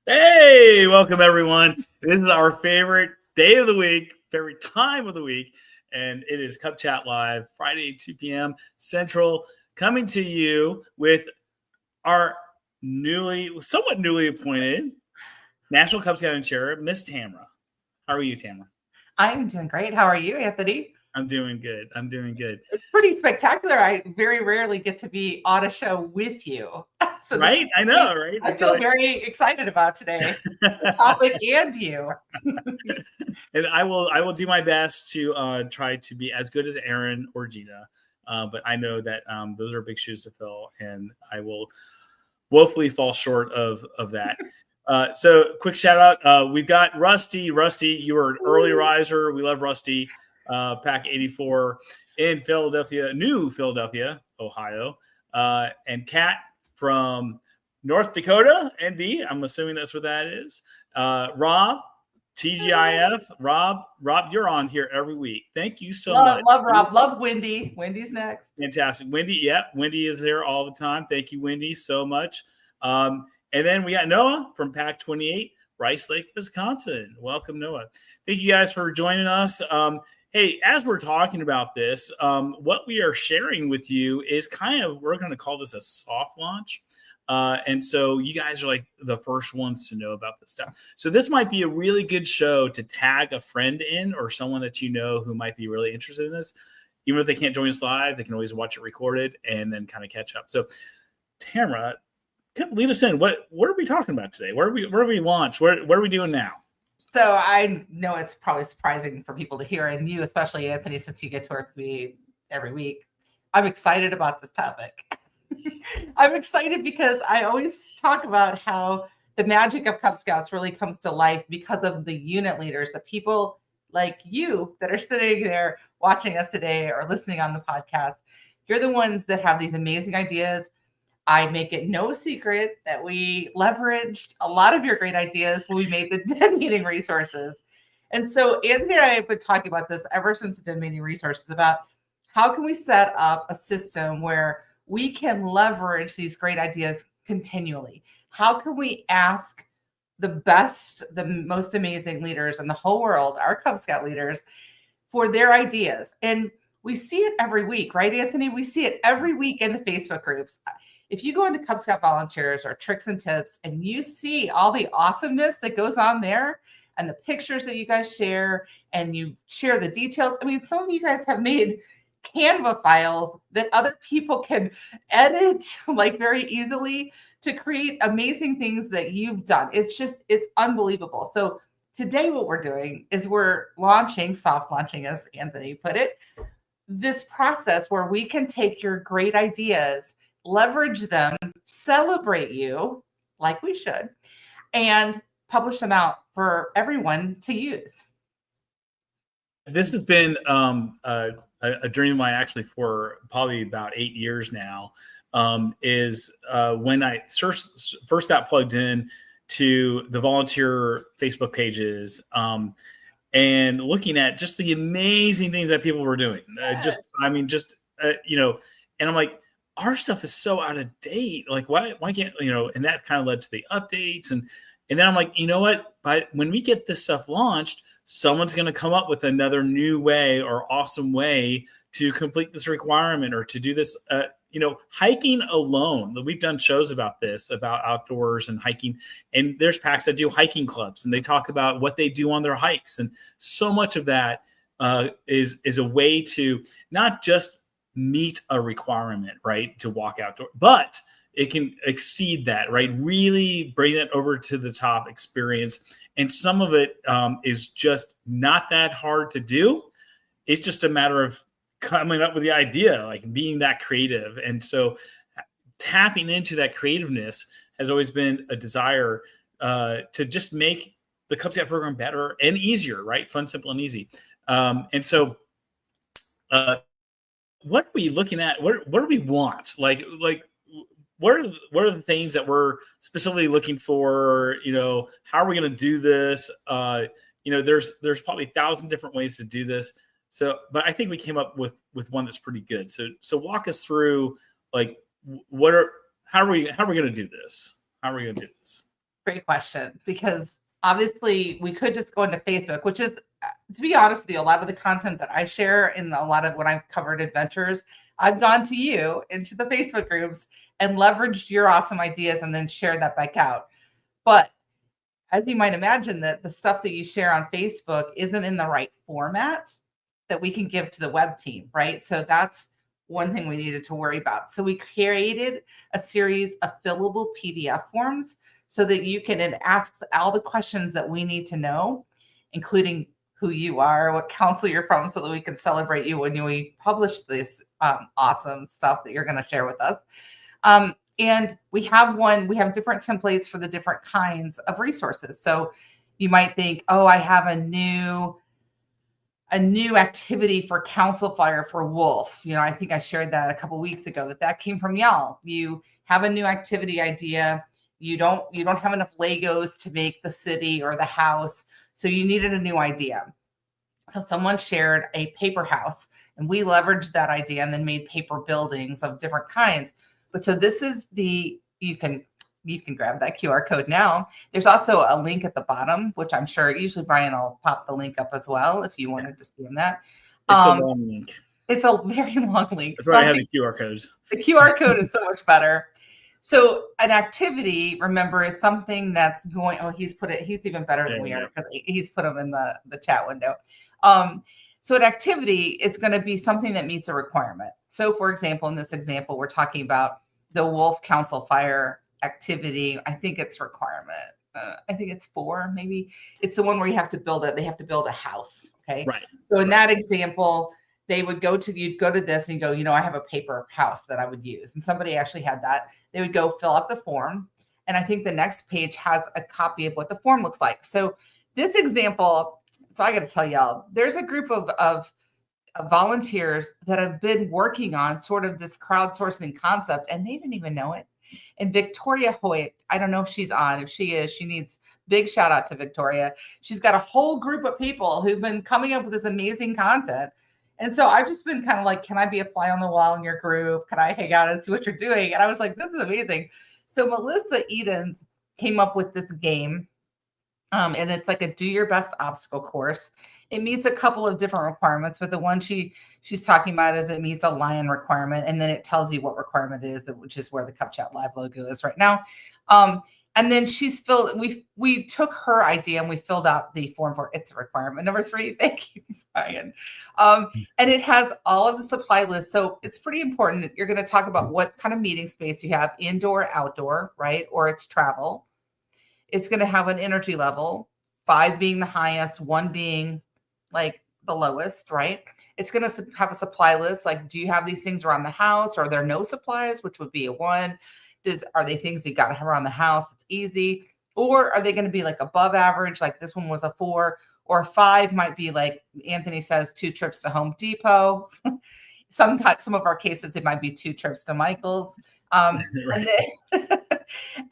Hey, welcome everyone. This is our favorite day of the week, favorite time of the week, and it is Cub Chat Live, Friday, 2 p.m. Central, coming to you with our somewhat newly appointed National Cub Scout and Chair, Miss Tamara. How are you, Tamara? I'm doing great. How are you, Anthony? I'm doing good. It's pretty spectacular. I very rarely get to be on a show with you. So right? I know, right? I feel very excited about today, the topic and you. And I will do my best to try to be as good as Aaron or Gina. But I know that those are big shoes to fill, and I will woefully fall short of that. So quick shout out. We've got Rusty. Rusty, you were an early riser. We love Rusty. Pack 84 in Philadelphia, New Philadelphia, Ohio. And Kat from North Dakota, NB. I'm assuming that's what that is. Rob, TGIF. Rob, you're on here every week. Thank you so much. Love Rob. Love Wendy. Wendy's next. Fantastic. Wendy, Wendy is there all the time. Thank you, Wendy, so much. And then we got Noah from Pack 28, Rice Lake, Wisconsin. Welcome, Noah. Thank you guys for joining us. Hey, as we're talking about this, what we are sharing with you is we're going to call this a soft launch. And so you guys are like the first ones to know about this stuff. So this might be a really good show to tag a friend in or someone that you know who might be really interested in this. Even if they can't join us live, they can always watch it recorded and then kind of catch up. So Tamara, lead us in. What are we talking about today? Where are we launched? What are we doing now? So I know it's probably surprising for people to hear, and you, especially Anthony, since you get to work with me every week. I'm excited about this topic. I'm excited because I always talk about how the magic of Cub Scouts really comes to life because of the unit leaders, the people like you that are sitting there watching us today or listening on the podcast. You're the ones that have these amazing ideas. I make it no secret that we leveraged a lot of your great ideas when we made the Den Meeting resources. And so Anthony and I have been talking about this ever since the Den Meeting resources about how can we set up a system where we can leverage these great ideas continually? How can we ask the best, the most amazing leaders in the whole world, our Cub Scout leaders, for their ideas? And we see it every week, right, Anthony? We see it every week in the Facebook groups. If you go into Cub Scout Volunteers or Tricks and Tips and you see all the awesomeness that goes on there and the pictures that you guys share and you share the details. I mean, some of you guys have made Canva files that other people can edit like very easily to create amazing things that you've done. It's unbelievable. So today what we're doing is we're soft launching, as Anthony put it, this process where we can take your great ideas, leverage them, celebrate you like we should, and publish them out for everyone to use. This has been a dream of mine actually for probably about 8 years now. Is when I first got plugged in to the volunteer Facebook pages and looking at just the amazing things that people were doing. Yes. And I'm like, our stuff is so out of date. Like, why can't, and that kind of led to the updates. And then I'm like, you know what? When we get this stuff launched, someone's going to come up with another new way or awesome way to complete this requirement or to do this, hiking alone. We've done shows about this, about outdoors and hiking. And there's packs that do hiking clubs and they talk about what they do on their hikes. And so much of that is a way to not just meet a requirement, right, to walk outdoor, but it can exceed that, right? Really bring that over to the top experience. And some of it is just not that hard to do. It's just a matter of coming up with the idea, like being that creative. And so tapping into that creativeness has always been a desire to just make the Cub Scout program better and easier, right? Fun, simple, and easy. And so what are we looking at? What do we want? Like what are the things that we're specifically looking for? How are we going to do this? There's probably 1,000 different ways to do this. So, but I think we came up with one that's pretty good. So walk us through, like, how are we going to do this? How are we going to do this? Great question, because obviously we could just go into Facebook, which is, to be honest with you, a lot of the content that I share in a lot of when I've covered adventures, I've gone to you into the Facebook groups and leveraged your awesome ideas and then shared that back out. But as you might imagine, that the stuff that you share on Facebook isn't in the right format that we can give to the web team, right? So that's one thing we needed to worry about. So we created a series of fillable PDF forms so that you can, it asks all the questions that we need to know, including who you are, what council you're from, so that we can celebrate you when we publish this awesome stuff that you're going to share with us. And we have different templates for the different kinds of resources. So you might think, oh, I have a new activity for council fire for wolf. I think I shared that a couple weeks ago, that came from y'all. You have a new activity idea. You don't have enough Legos to make the city or the house. So you needed a new idea. So someone shared a paper house, and we leveraged that idea and then made paper buildings of different kinds. But so this is you can grab that QR code now. There's also a link at the bottom, which I'm sure usually Brian will pop the link up as well if you wanted to scan that. It's a long link. It's a very long link. That's why I have the QR codes. The QR code is so much better. So an activity, remember, is something that's going, he's even better than we are because he's put them in the chat window. So an activity is going to be something that meets a requirement. So for example, in this example, we're talking about the Wolf Council Fire activity. I think it's requirement. I think it's 4, maybe. It's the one where you have to build it. They have to build a house. Okay. Right. So in that example, you'd go to this and you go, I have a paper house that I would use. And somebody actually had that. They would go fill out the form. And I think the next page has a copy of what the form looks like. So this example, so I got to tell y'all, there's a group of volunteers that have been working on sort of this crowdsourcing concept, and they didn't even know it. And Victoria Hoyt, I don't know if she's on. If she is, she needs big shout out to Victoria. She's got a whole group of people who've been coming up with this amazing content. And so I've just been kind of like, can I be a fly on the wall in your group? Can I hang out and see what you're doing? And I was like, this is amazing. So Melissa Edens came up with this game. And it's like a do your best obstacle course. It meets a couple of different requirements, but the one she's talking about is it meets a lion requirement. And then it tells you what requirement it is, which is where the Cub Chat Live logo is right now. And then we took her idea and we filled out the form for it's a requirement. Number 3, thank you, Brian. And it has all of the supply lists. So it's pretty important that you're going to talk about what kind of meeting space you have, indoor, outdoor, right? Or it's travel. It's going to have an energy level, 5 being the highest, 1 being like the lowest, right? It's going to have a supply list. Like, do you have these things around the house? Are there no supplies, which would be a 1? Are they things you got to have around the house? It's easy. Or are they going to be like above average? Like this one was a 4, or 5 might be like Anthony says, 2 trips to Home Depot. Some of our cases, it might be 2 trips to Michael's. Right.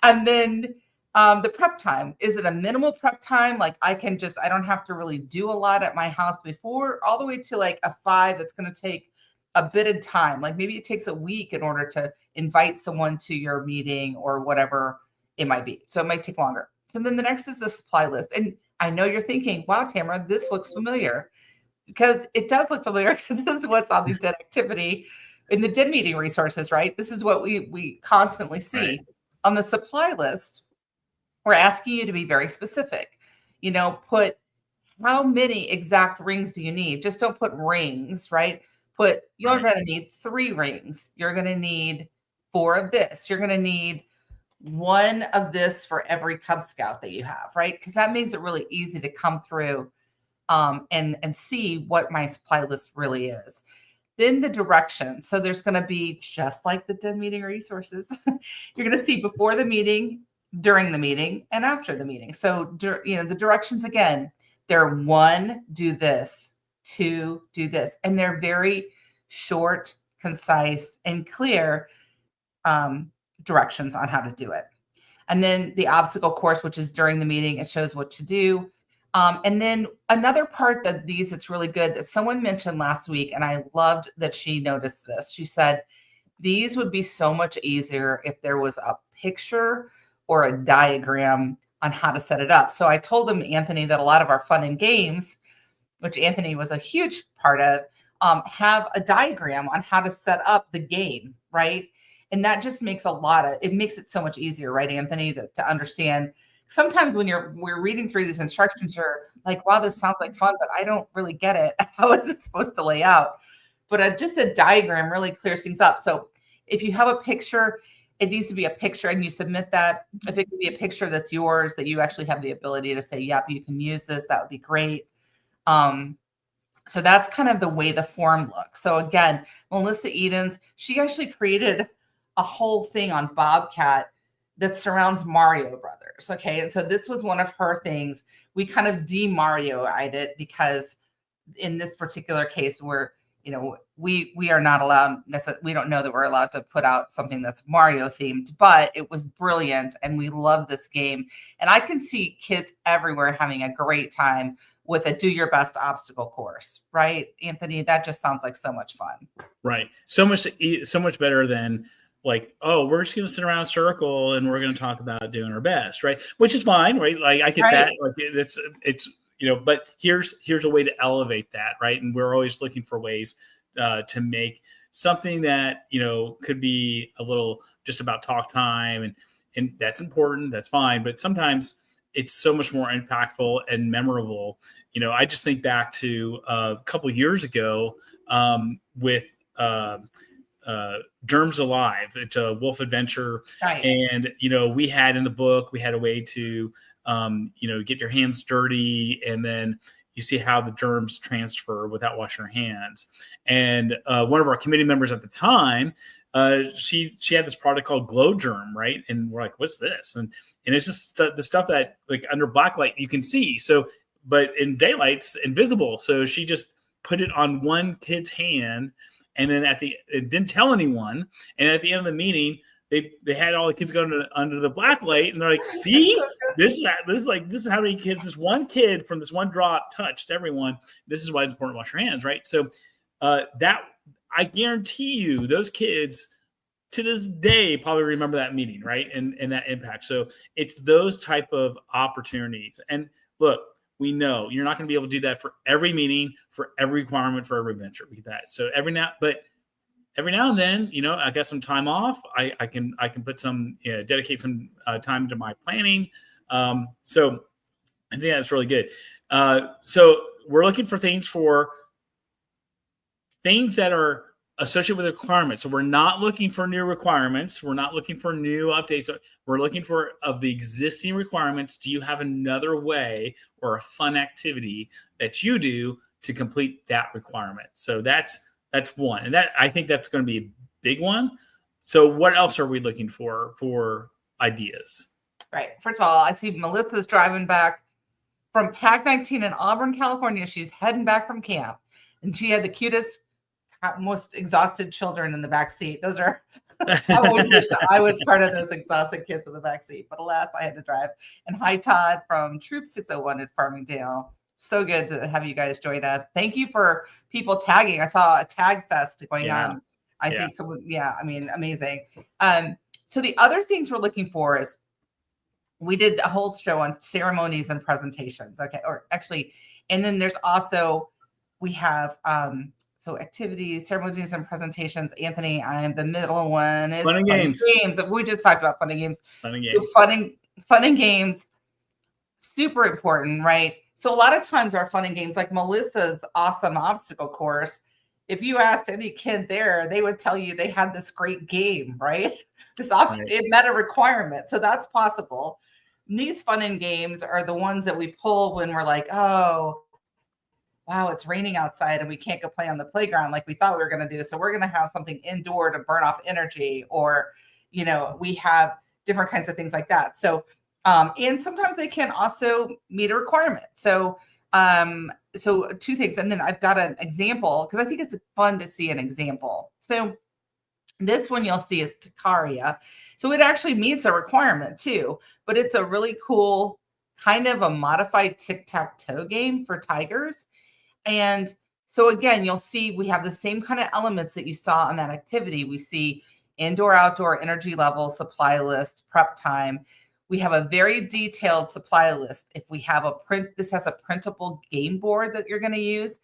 And then the prep time, is it a minimal prep time? Like I don't have to really do a lot at my house before, all the way to like a 5. It's going to take a bit of time. Like maybe it takes a week in order to invite someone to your meeting or whatever it might be. So it might take longer. So then the next is the supply list. And I know you're thinking, wow, Tamara, this looks familiar, because it does look familiar. This is what's on the dead activity in the dead meeting resources, right? This is what we constantly see. Right. On the supply list, we're asking you to be very specific. Put how many exact rings do you need? Just don't put rings, right? You're going to need 3 rings. You're going to need 4 of this. You're going to need 1 of this for every Cub Scout that you have, right? Because that makes it really easy to come through and see what my supply list really is. Then the directions. So there's going to be, just like the dead meeting resources, you're going to see before the meeting, during the meeting, and after the meeting. So, the directions, again, they're 1, do this, 2, do this. And they're very short, concise, and clear directions on how to do it. And then the obstacle course, which is during the meeting, it shows what to do. And then another part that it's really good that someone mentioned last week, and I loved that she noticed this. She said, these would be so much easier if there was a picture or a diagram on how to set it up. So I told him, Anthony, that a lot of our fun and games, which Anthony was a huge part of, have a diagram on how to set up the game, right? And that just makes it makes it so much easier, right, Anthony, to understand. Sometimes when we're reading through these instructions, you're like, wow, this sounds like fun, but I don't really get it. How is it supposed to lay out? But just a diagram really clears things up. So if you have a picture, it needs to be a picture and you submit that. If it can be a picture that's yours, that you actually have the ability to say, yep, you can use this, that would be great. So that's kind of the way the form looks. So again, Melissa Edens, she actually created a whole thing on Bobcat that surrounds Mario Brothers. Okay. And so this was one of her things. We kind of de-Mario'd it because in this particular case, we are not allowed, we don't know that we're allowed to put out something that's Mario themed, but it was brilliant and we love this game. And I can see kids everywhere having a great time with a do your best obstacle course, right, Anthony? That just sounds like so much fun. Right. So much better than like, oh, we're just going to sit around in a circle and we're going to talk about doing our best, right? Which is fine, right? Like I get that. Like it's but here's a way to elevate that, right? And we're always looking for ways to make something that could be a little just about talk time, and that's important. That's fine, but sometimes it's so much more impactful and memorable. I just think back to a couple of years ago with Germs Alive. It's a wolf adventure. Right. And, we had in the book, we had a way to, get your hands dirty, and then you see how the germs transfer without washing your hands. And one of our committee members at the time, she had this product called Glow Germ, right? And we're like, what's this? And it's just the stuff that like under blacklight you can see. So, but in daylight's invisible. So she just put it on one kid's hand, and then it didn't tell anyone. And at the end of the meeting, they had all the kids going under the black light, and they're like, see, this is how many kids this one kid from this one drop touched everyone. This is why it's important to wash your hands, right? So that I guarantee you those kids to this day probably remember that meeting, right? And that impact. So it's those type of opportunities. And look, we know you're not going to be able to do that for every meeting, for every requirement, for every adventure. We get that. So every now and then, I got some time off. I can put some, dedicate some time to my planning. So I think that's really good. So we're looking for things that are associated with the requirements. So we're not looking for new requirements. We're not looking for new updates. We're looking for, of the existing requirements, do you have another way or a fun activity that you do to complete that requirement? So that's one. And I think that's going to be a big one. So what else are we looking for ideas? Right. First of all, I see Melissa's driving back from PAC 19 in Auburn, California. She's heading back from camp, and she had the cutest, most exhausted children in the back seat. Those are, I always wish that I was part of those exhausted kids in the back seat, but alas, I had to drive. And hi, Todd from Troop 601 at Farmingdale. So good to have you guys join us. Thank you for people tagging. I saw a tag fest going on. I think so. Yeah. I mean, amazing. So the other things we're looking for is, we did a whole show on ceremonies and presentations. Okay. Or actually, and then there's also, we have, so activities, ceremonies, and presentations. Anthony, I'm the middle one. It's fun and games. We just talked about fun and games. Fun and games. So fun and games, super important, right? So a lot of times our fun and games, like Melissa's awesome obstacle course, if you asked any kid there, they would tell you they had this great game, right? It met a requirement. So that's possible. And these fun and games are the ones that we pull when we're like, oh, wow, it's raining outside and we can't go play on the playground like we thought we were going to do. So we're going to have something indoor to burn off energy, or, we have different kinds of things like that. So, and sometimes they can also meet a requirement. So, so two things. And then I've got an example, because I think it's fun to see an example. So this one you'll see is Picaria. So it actually meets a requirement too, but it's a really cool kind of a modified tic-tac-toe game for tigers. And so again, you'll see we have the same kind of elements that you saw on that activity. We see indoor, outdoor, energy level, supply list, prep time. We have a very detailed supply list. If we have this has a printable game board that you're going to use,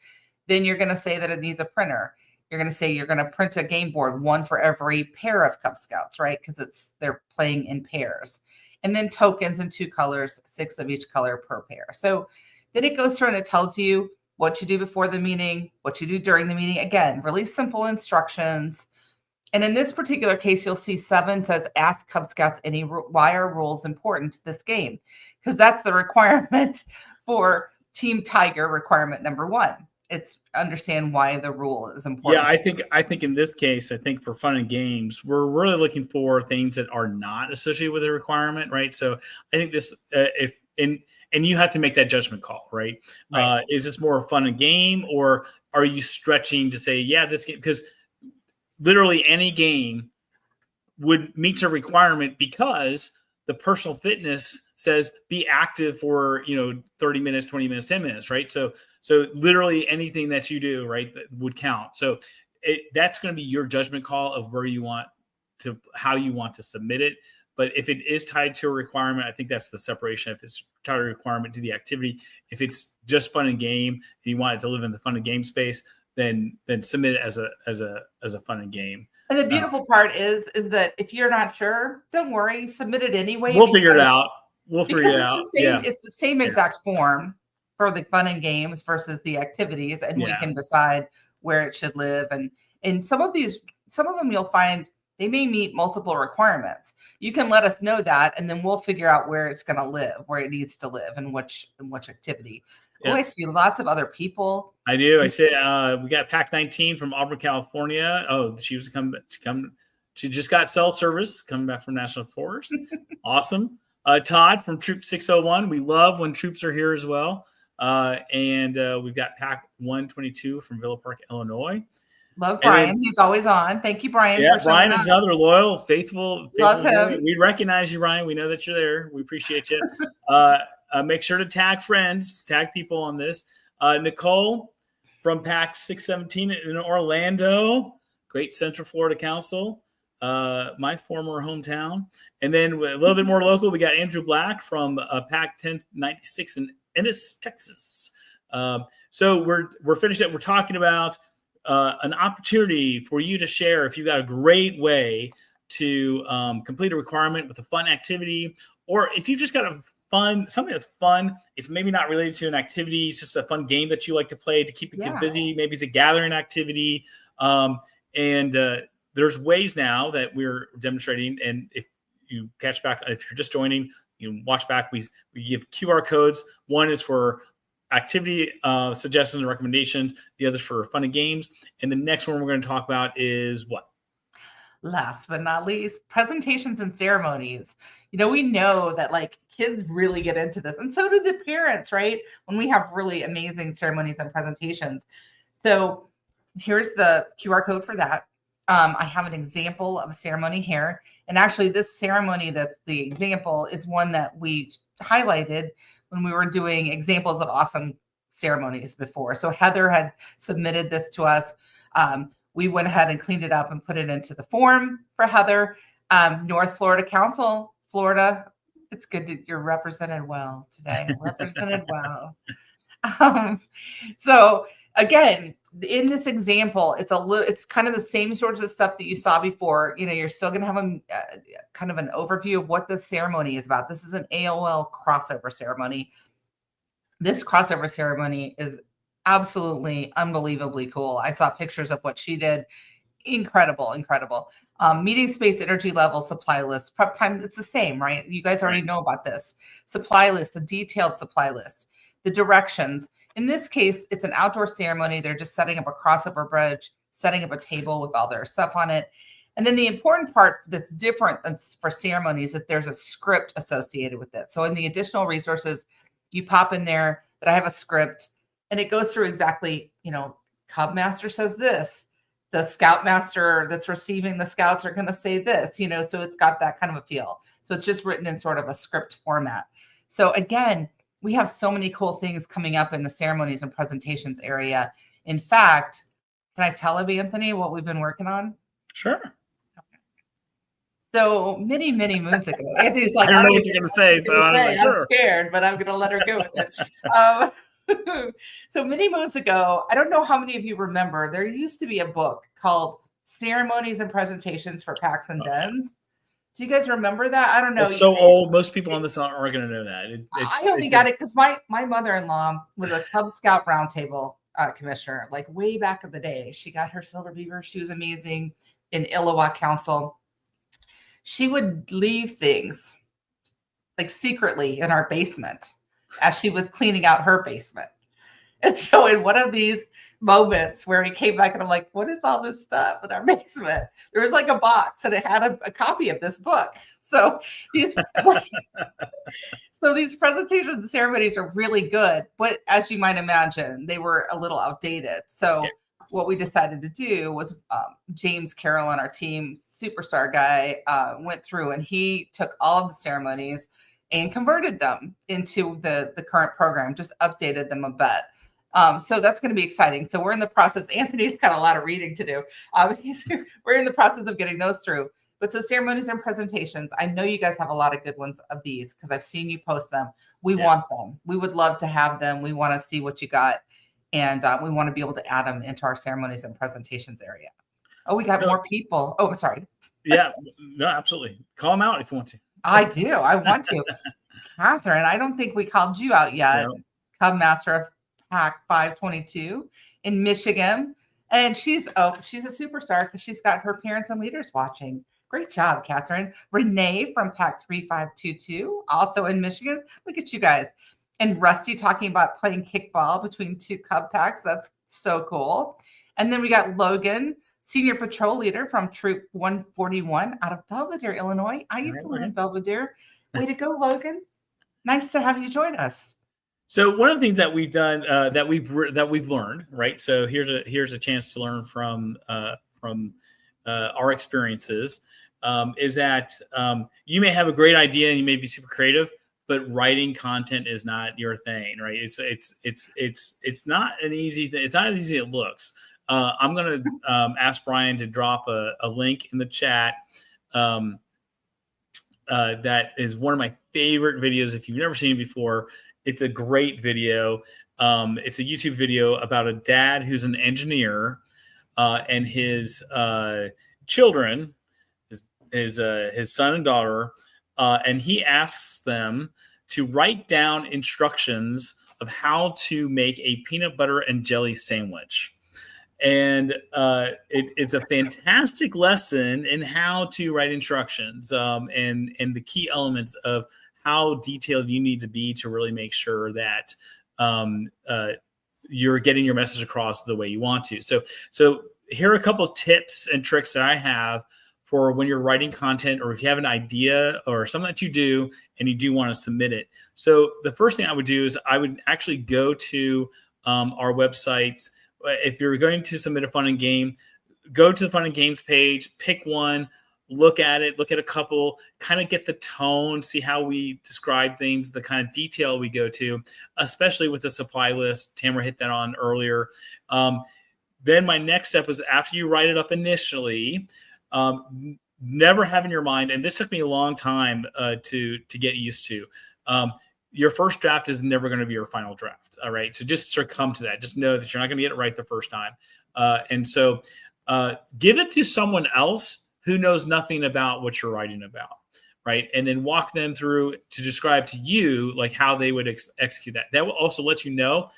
then you're going to say that it needs a printer. You're going to say you're going to print a game board, one for every pair of Cub Scouts, right? Because they're playing in pairs. And then tokens in 2 colors, 6 of each color per pair. So then it goes through and it tells you what you do before the meeting, what you do during the meeting. Again, really simple instructions. And in this particular case, you'll see 7 says, ask Cub Scouts why are rules important to this game? Because that's the requirement for Team Tiger, requirement number 1. It's understand why the rule is important. Yeah, I think in this case, I think for fun and games, we're really looking for things that are not associated with a requirement, right? So I think this, and you have to make that judgment call, right? Is this more fun and game, or are you stretching to say, yeah, this game, because literally any game would meet a requirement because the personal fitness says be active for 30 minutes, 20 minutes, 10 minutes, right? So literally anything that you do, right, would count. So that's going to be your judgment call of how you want to submit it. But if it is tied to a requirement, I think that's the separation. If it's tied to a requirement to the activity, if it's just fun and game and you want it to live in the fun and game space, then submit it as a fun and game. And the beautiful part is that if you're not sure, don't worry, submit it anyway. We'll figure it out. It's the same exact form for the fun and games versus the activities, and we can decide where it should live. And some of them you'll find they may meet multiple requirements. You can let us know that, and then we'll figure out where it's going to live, where it needs to live, and which activity. Yeah. Oh, I see lots of other people. I do. I say we got Pack 19 from Auburn, California. Oh, she just got cell service coming back from National Forest. Awesome. Todd from Troop 601. We love when troops are here as well. And we've got Pack 122 from Villa Park, Illinois. Love Brian. He's always on. Thank you, Brian. Yeah, Brian is another loyal, faithful. Love him. We recognize you, Brian. We know that you're there. We appreciate you. Make sure to tag friends, tag people on this. Nicole from Pack 617 in Orlando, great Central Florida Council, my former hometown. And then a little bit more local, we got Andrew Black from Pack 1096 in Ennis, Texas. So we're finished up. We're talking about an opportunity for you to share if you've got a great way to complete a requirement with a fun activity, or if you just got something that's fun. It's maybe not related to an activity. It's just a fun game that you like to play to keep the kids busy. Maybe it's a gathering activity. And there's ways now that we're demonstrating. And if you catch back, if you're just joining, you watch back, we give QR codes. One is for activity suggestions and recommendations. The other is for fun and games. And the next one we're going to talk about is what? Last but not least, presentations and ceremonies. We know that kids really get into this, and so do the parents, right? When we have really amazing ceremonies and presentations. So here's the QR code for that. I have an example of a ceremony here. And actually this ceremony that's the example is one that we highlighted when we were doing examples of awesome ceremonies before. So Heather had submitted this to us. We went ahead and cleaned it up and put it into the form for Heather. North Florida Council, Florida. It's good that you're represented well today. Represented well. So again, in this example, it's kind of the same sorts of stuff that you saw before. You're still going to have a kind of an overview of what the ceremony is about. This is an AOL crossover ceremony. This crossover ceremony is absolutely unbelievably cool. I saw pictures of what she did. Incredible. Meeting space, energy level, supply list, prep time. It's the same, right? You guys already know about this. Supply list, a detailed supply list, the directions. In this case, it's an outdoor ceremony. They're just setting up a crossover bridge, setting up a table with all their stuff on it. And then the important part that's different than for ceremonies is that there's a script associated with it. So in the additional resources, you pop in there that I have a script, and it goes through exactly, Cub Master says this. The Scout Master that's receiving the Scouts are going to say this, so it's got that kind of a feel. So it's just written in sort of a script format. So again, we have so many cool things coming up in the ceremonies and presentations area. In fact, can I tell you, Anthony, what we've been working on? Sure. So many, many moons ago, Anthony's like, I don't know even what you're going to say, so I'm like, I'm sure. scared, but I'm going to let her go with it. So many moons ago, I don't know how many of you remember, there used to be a book called Ceremonies and Presentations for Packs and Dens. Do you guys remember that? I don't know. It's so old. Most people on this aren't going to know that. I only got it because my mother-in-law was a Cub Scout roundtable commissioner, like way back in the day. She got her silver beaver. She was amazing in Iliwa Council. She would leave things like secretly in our basement as she was cleaning out her basement. And so in one of these moments where he came back and I'm like, what is all this stuff in our basement? There was like a box and it had a copy of this book. So these presentations and ceremonies are really good, but as you might imagine, they were a little outdated. So what we decided to do was James Carroll on our team, superstar guy, went through and he took all of the ceremonies and converted them into the current program, just updated them a bit. So that's going to be exciting. So we're in the process. Anthony's got a lot of reading to do. We're in the process of getting those through. But so ceremonies and presentations, I know you guys have a lot of good ones of these because I've seen you post them. We want them. We would love to have them. We want to see what you got. And we want to be able to add them into our ceremonies and presentations area. Oh, we got more people. Oh, I'm sorry. Yeah, no, absolutely. Call them out if you want to. I do. I want to. Catherine, I don't think we called you out yet. No. Cub Master of Pack 522 in Michigan. And she's a superstar because she's got her parents and leaders watching. Great job, Catherine. Renee from Pack 3522, also in Michigan. Look at you guys. And Rusty talking about playing kickball between two Cub packs. That's so cool. And then we got Logan, Senior Patrol Leader from Troop 141 out of Belvedere, Illinois. I used to live in Belvedere. Way to go, Logan. Nice to have you join us. So one of the things that we've done that we've learned, right? So here's a chance to learn from our experiences. Is that you may have a great idea and you may be super creative, but writing content is not your thing, right? It's not an easy thing. It's not as easy as it looks. I'm going to ask Brian to drop a link in the chat. That is one of my favorite videos. If you've never seen it before, it's a great video. It's a YouTube video about a dad who's an engineer and his children, his son and daughter, and he asks them to write down instructions of how to make a peanut butter and jelly sandwich. And it's a fantastic lesson in how to write instructions and the key elements of how detailed you need to be to really make sure that you're getting your message across the way you want to. So here are a couple of tips and tricks that I have for when you're writing content, or if you have an idea or something that you do and you do want to submit it. So the first thing I would do is I would actually go to our website. If you're going to submit a fun and game, go to the fun and games page, pick one, look at it, look at a couple, kind of get the tone, see how we describe things, the kind of detail we go to, especially with the supply list. Tamara hit that on earlier. Then my next step was, after you write it up initially, never have in your mind, and this took me a long time to get used to, your first draft is never going to be your final draft. All right. So just succumb to that. Just know that you're not going to get it right the first time. And so give it to someone else who knows nothing about what you're writing about. Right. And then walk them through to describe to you like how they would execute that. That will also let you know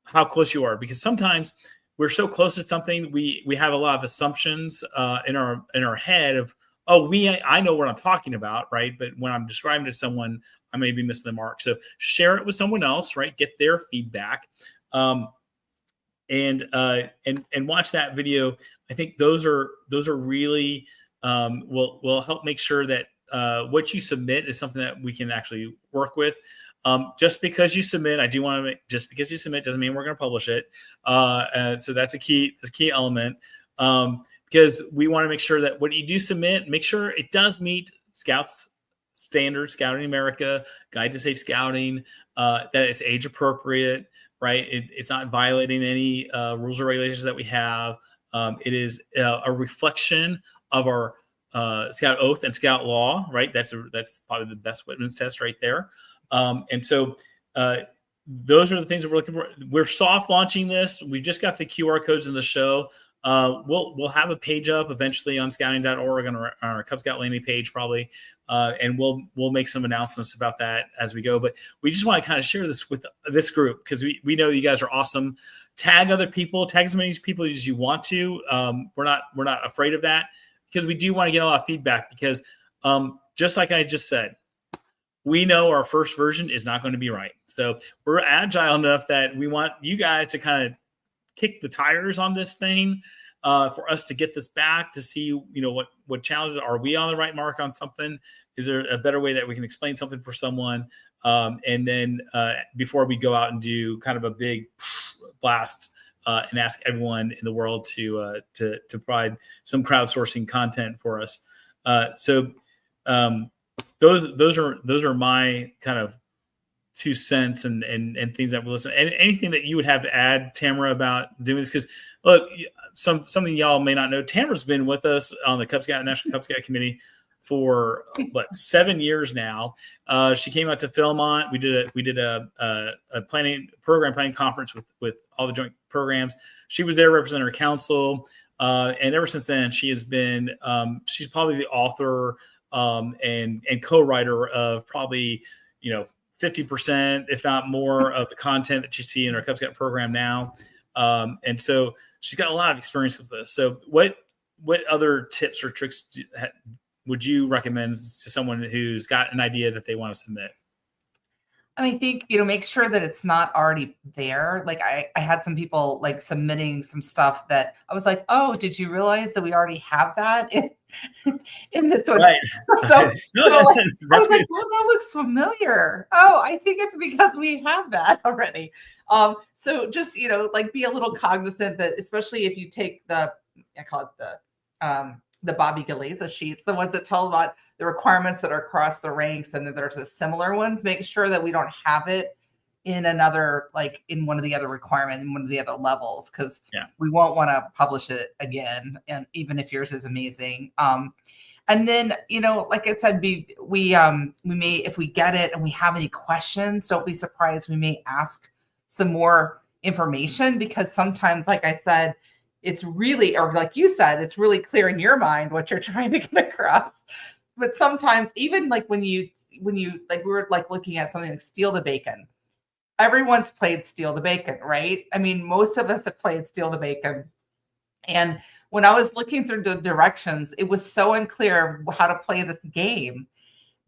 how close you are, because sometimes we're so close to something. We have a lot of assumptions in our head of, I know what I'm talking about. Right. But when I'm describing to someone, I may be missing the mark. So share it with someone else, right? Get their feedback, and watch that video. I think those are really will help make sure that what you submit is something that we can actually work with. Just because you submit, just because you submit doesn't mean we're going to publish it. So that's a key element, because we want to make sure that what you do submit, make sure it does meet Scouts standard, Scouting America, Guide to Safe Scouting, that it's age appropriate, right? It's not violating any rules or regulations that we have. It is a reflection of our Scout Oath and Scout Law, right? That's probably the best witness test right there. And so those are the things that we're looking for. We're soft launching this. We just got the QR codes in the show. We'll have a page up eventually on scouting.org on our Cub Scout landing page probably, and we'll make some announcements about that as we go. But we just want to kind of share this with this group because we know you guys are awesome. Tag other people, tag as many people as you want to. We're not afraid of that because we do want to get a lot of feedback because just like I just said, we know our first version is not going to be right. So we're agile enough that we want you guys to kind of kick the tires on this thing for us to get this back to see, what challenges are we on the right mark on something? Is there a better way that we can explain something for someone? And then before we go out and do kind of a big blast and ask everyone in the world to provide some crowdsourcing content for us. Those are my kind of 2 cents and things that we listen. And anything that you would have to add, Tamara, about doing this? Because look, something y'all may not know. Tamara's been with us on the National Cub Scout Committee for 7 years now. She came out to Philmont. We did a program planning conference with all the joint programs. She was there representing her council, and ever since then she has been. She's probably the author and co-writer of probably 50%, if not more, of the content that you see in our Cub Scout program now. And so she's got a lot of experience with this. So what other tips or tricks would you recommend to someone who's got an idea that they want to submit? I think, make sure that it's not already there. Like I had some people like submitting some stuff that I was like, oh, did you realize that we already have that in this one? Right. So I was like, well, that looks familiar. Oh, I think it's because we have that already. So just, be a little cognizant that, especially if you take I call it the Bobby Galeza sheets, the ones that tell about the requirements that are across the ranks, and then there's the similar ones. Make sure that we don't have it in another, like in one of the other requirements, in one of the other levels, because we won't want to publish it again. And even if yours is amazing. And then, like I said, we may, if we get it and we have any questions, don't be surprised. We may ask some more information because sometimes, like I said, it's really, or like you said, it's really clear in your mind what you're trying to get across. But sometimes even like when you like, we were like looking at something like Steal the Bacon. Everyone's played Steal the Bacon, right? I mean, most of us have played Steal the Bacon. And when I was looking through the directions, it was so unclear how to play this game.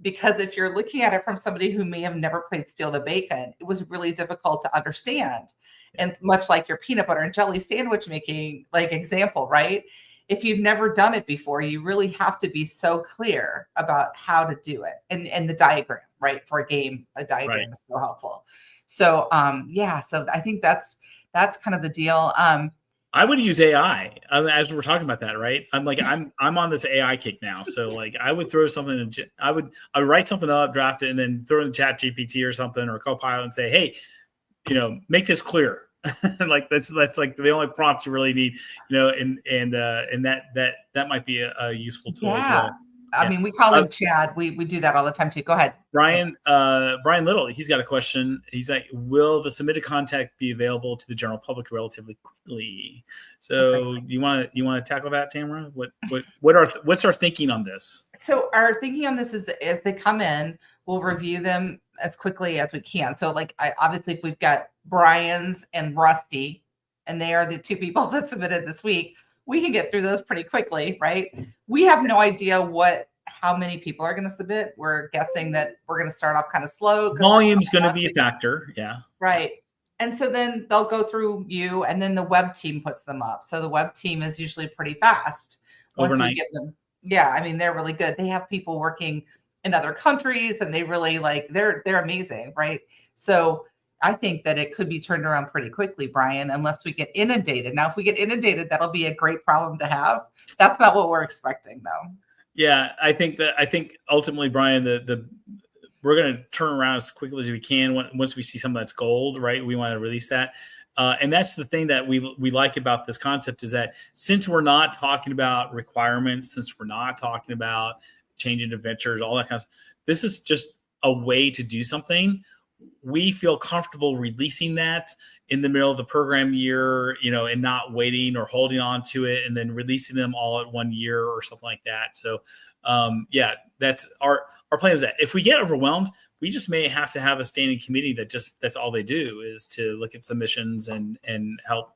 Because if you're looking at it from somebody who may have never played Steal the Bacon, it was really difficult to understand. And much like your peanut butter and jelly sandwich making like example, right? If you've never done it before, you really have to be so clear about how to do it. And the diagram, right? For a game, a diagram is so helpful. So so I think that's kind of the deal. I would use AI as we're talking about that, right? I'm on this AI kick now. So like I would throw something in, I would write something up, draft it, and then throw it in Chat GPT or something or Copilot and say, hey, make this clear. Like that's like the only prompt you really need, and that might be a useful tool as well. I mean, we call him Chad. We do that all the time too. Go ahead. Brian Little, he's got a question. He's like, will the submitted content be available to the general public relatively quickly? So you want to tackle that, Tamara? What's our thinking on this? So our thinking on this is as they come in, we'll review them as quickly as we can. So like obviously if we've got Brian's and Rusty, and they are the 2 people that submitted this week, we can get through those pretty quickly, right? We have no idea how many people are going to submit. We're guessing that we're going to start off kind of slow. Volume's going to be a factor. Yeah. Right. And so then they'll go through you, and then the web team puts them up. So the web team is usually pretty fast. Overnight. Once we get them. Yeah. I mean, they're really good. They have people working in other countries, and they really they're amazing. Right. So I think that it could be turned around pretty quickly, Brian, unless we get inundated. Now, if we get inundated, that'll be a great problem to have. That's not what we're expecting, though. Yeah, I think ultimately, Brian, we're going to turn around as quickly as we can once we see something that's gold, right? We want to release that. And that's the thing that we like about this concept, is that since we're not talking about requirements, since we're not talking about changing adventures, all that kind of stuff, this is just a way to do something. We feel comfortable releasing that in the middle of the program year, and not waiting or holding on to it and then releasing them all at 1 year or something like that. So that's our plan, is that if we get overwhelmed, we just may have to have a standing committee that's all they do is to look at submissions and help,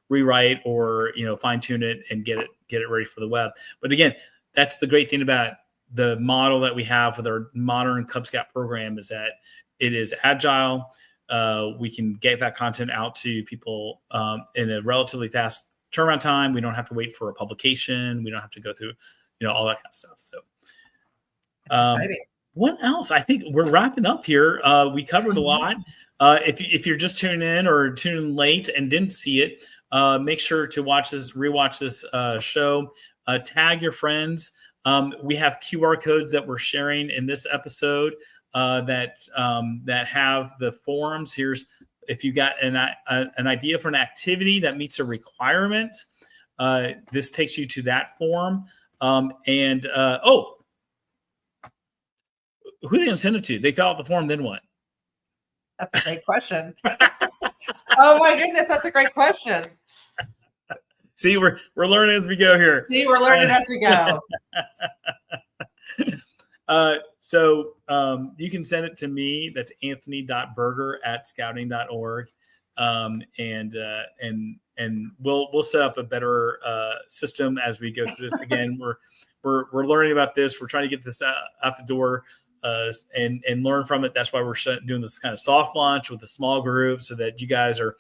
rewrite or, fine tune it and get it ready for the web. But again, that's the great thing about the model that we have with our modern Cub Scout program, is that it is agile. We can get that content out to people in a relatively fast turnaround time. We don't have to wait for a publication. We don't have to go through, all that kind of stuff. So exciting. What else? I think we're wrapping up here. We covered a lot. If you're just tuning in or tuning late and didn't see it, make sure to rewatch this show. Tag your friends. We have QR codes that we're sharing in this episode that have the forums. Here's, if you got an idea for an activity that meets a requirement, this takes you to that forum. Who are they going to send it to? They fill out the form, then what? That's a great question. Oh my goodness, that's a great question. See, we're learning as we go here. See, we're learning as we go. So you can send it to me. That's anthony.berger@scouting.org. And we'll set up a better system as we go through this. Again, we're learning about this. We're trying to get this out the door and learn from it. That's why we're doing this kind of soft launch with a small group, so that you guys are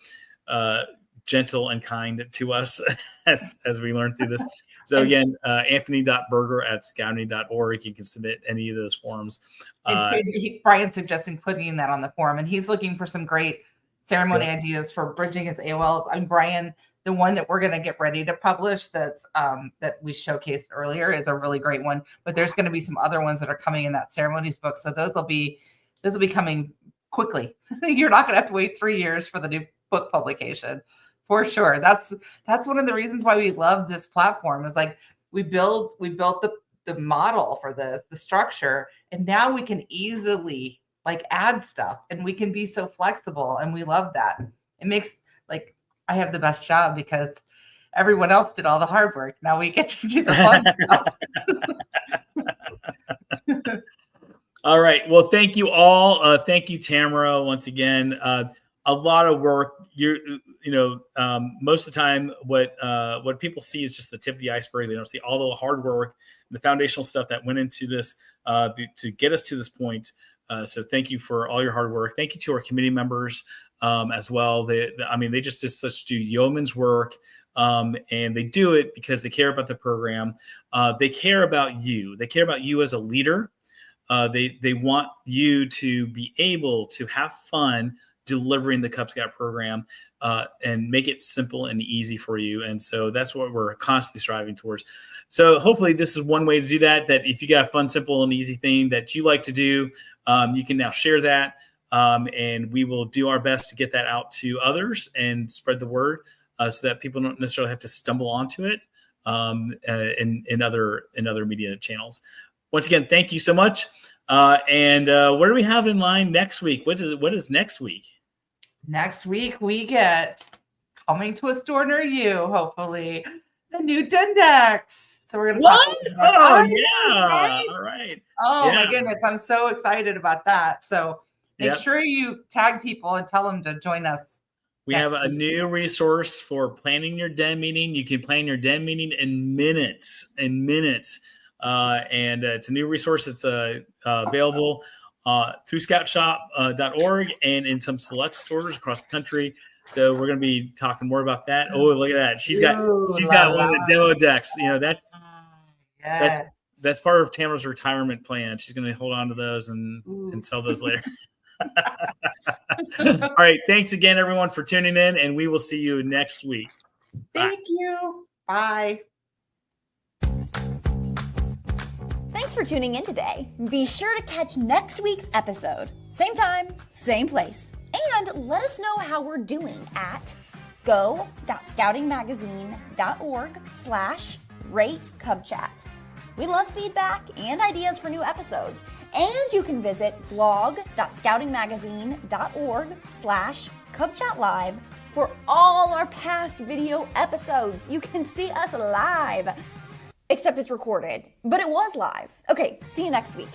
gentle and kind to us as we learn through this. So again, anthony.berger@scouting.org. You can submit any of those forms. Brian's suggesting putting that on the forum, and he's looking for some great ceremony ideas for bridging his AOLs. And Brian, the one that we're going to get ready to publish that we showcased earlier is a really great one. But there's going to be some other ones that are coming in that ceremonies book. So those will be coming quickly. You're not going to have to wait 3 years for the new book publication. For sure. That's one of the reasons why we love this platform, is like we built the model for the structure, and now we can easily like add stuff, and we can be so flexible, and we love that. It makes, like, I have the best job because everyone else did all the hard work. Now we get to do the fun stuff. All right. Well, thank you all. Thank you, Tamara, once again. A lot of work. Most of the time, what people see is just the tip of the iceberg. They don't see all the hard work, the foundational stuff that went into this to get us to this point. So thank you for all your hard work. Thank you to our committee members as well. They just did such yeoman's work, and they do it because they care about the program. They care about you. They care about you as a leader. They want you to be able to have fun delivering the Cub Scout program and make it simple and easy for you. And so that's what we're constantly striving towards. So hopefully this is one way to do that if you got a fun, simple, and easy thing that you like to do, you can now share that. And we will do our best to get that out to others and spread the word so that people don't necessarily have to stumble onto it in other media channels. Once again, thank you so much. And what do we have in line next week? What is next week? Next week, we get, coming to a store near you, hopefully, the new Dendex. So we're going to talk about yeah. All right. Oh, my goodness. I'm so excited about that. So make sure you tag people and tell them to join us. We have a new resource for planning your den meeting. You can plan your den meeting in minutes. And it's a new resource. It's available through scoutshop.org and in some select stores across the country. So we're going to be talking more about that. Oh, look at that. She's got one of the demo decks. That's part of Tamara's retirement plan. She's going to hold on to those and sell those later. All right. Thanks again, everyone, for tuning in, and we will see you next week. Thank you. Bye. Thanks for tuning in today. Be sure to catch next week's episode. Same time, same place. And let us know how we're doing at go.scoutingmagazine.org/rate-cubchat. We love feedback and ideas for new episodes. And you can visit blog.scoutingmagazine.org/cubchatlive for all our past video episodes. You can see us live. Except it's recorded, but it was live. Okay, see you next week.